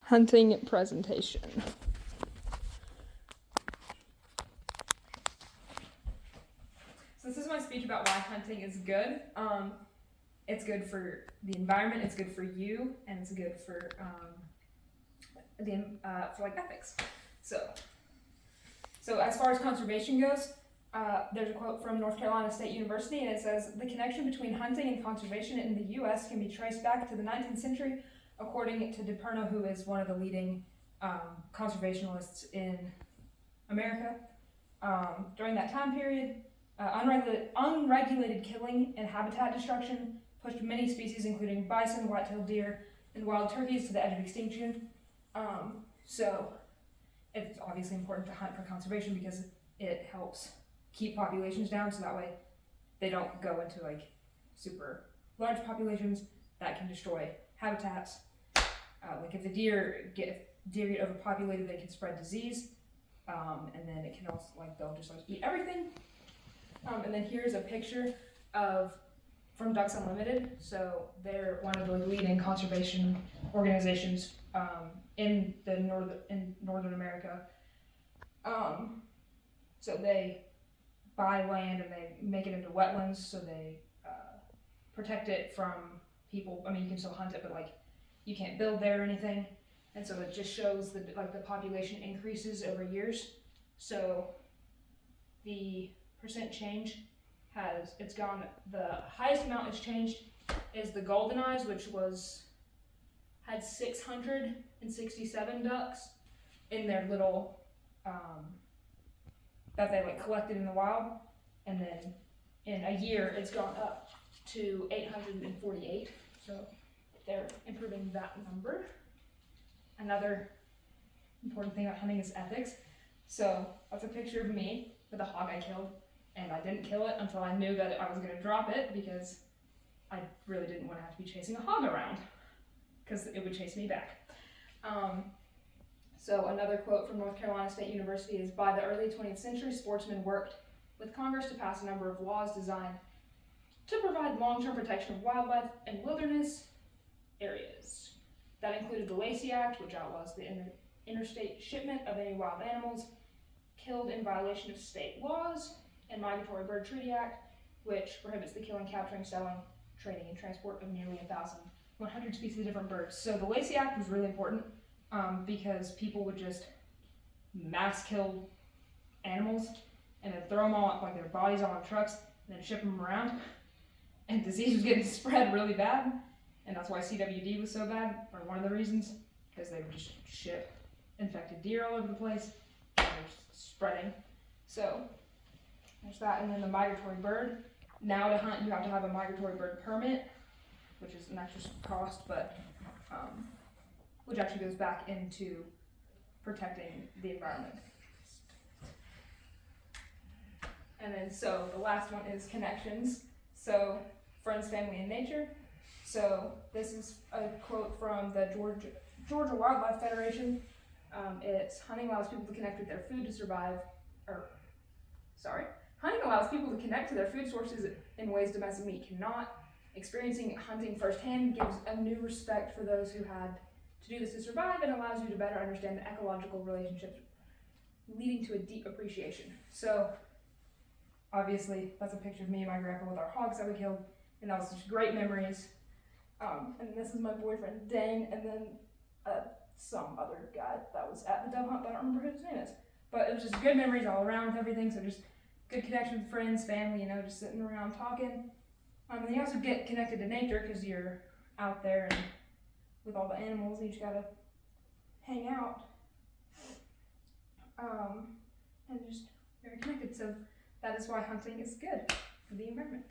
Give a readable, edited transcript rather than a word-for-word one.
hunting presentation. So this is my speech about why hunting is good. It's good for the environment, it's good for you, and it's good for like ethics. So as far as conservation goes, there's a quote from North Carolina State University, and it says, "The connection between hunting and conservation in the U.S. can be traced back to the 19th century, according to DePerno, who is one of the leading conservationists in America. During that time period, unregulated killing and habitat destruction pushed many species, including bison, white-tailed deer, and wild turkeys, to the edge of extinction. So it's obviously important to hunt for conservation because it helps keep populations down, so that way they don't go into like super large populations that can destroy habitats. Like if the deer get overpopulated, they can spread disease, and then it can also they'll just eat everything. And then here's a picture from Ducks Unlimited. So they're one of the leading conservation organizations in Northern America. So they buy land and they make it into wetlands. So they protect it from people. I mean, you can still hunt it, but you can't build there or anything. And so it just shows the population increases over years. So the percent change it's gone, the highest amount it's changed is the golden eyes, which had 667 ducks in their little that they collected in the wild, and then in a year it's gone up to 848. So they're improving that number. Another important thing about hunting is ethics. So that's a picture of me with a hog I killed, and I didn't kill it until I knew that I was going to drop it, because I really didn't want to have to be chasing a hog around, because it would chase me back. So another quote from North Carolina State University is, "By the early 20th century, sportsmen worked with Congress to pass a number of laws designed to provide long-term protection of wildlife and wilderness areas. That included the Lacey Act, which outlaws the interstate shipment of any wild animals killed in violation of state laws, and Migratory Bird Treaty Act, which prohibits the killing, capturing, selling, trading, and transport of nearly 1,100 species of different birds." So the Lacey Act was really important because people would just mass kill animals and then throw them all, their bodies all on trucks, and then ship them around. And disease was getting spread really bad, and that's why CWD was so bad, or one of the reasons, because they would just ship infected deer all over the place, and they're spreading. So there's that. And then the migratory bird. Now to hunt, you have to have a migratory bird permit, which is an extra cost, but which actually goes back into protecting the environment. And then so the last one is connections. So friends, family, and nature. So this is a quote from the Georgia Wildlife Federation. It's, "Hunting allows people to connect with their food to survive, hunting allows people to connect to their food sources in ways domestic meat cannot. Experiencing hunting firsthand gives a new respect for those who had to do this to survive, and allows you to better understand the ecological relationships, leading to a deep appreciation." So obviously that's a picture of me and my grandpa with our hogs that we killed, and that was just great memories. And this is my boyfriend Dane, and then some other guy that was at the dove hunt, but I don't remember who his name is. But it was just good memories all around with everything, so just good connection with friends, family, just sitting around talking. And you also get connected to nature because you're out there and with all the animals, and you just gotta hang out. And just very connected. So that is why hunting is good for the environment.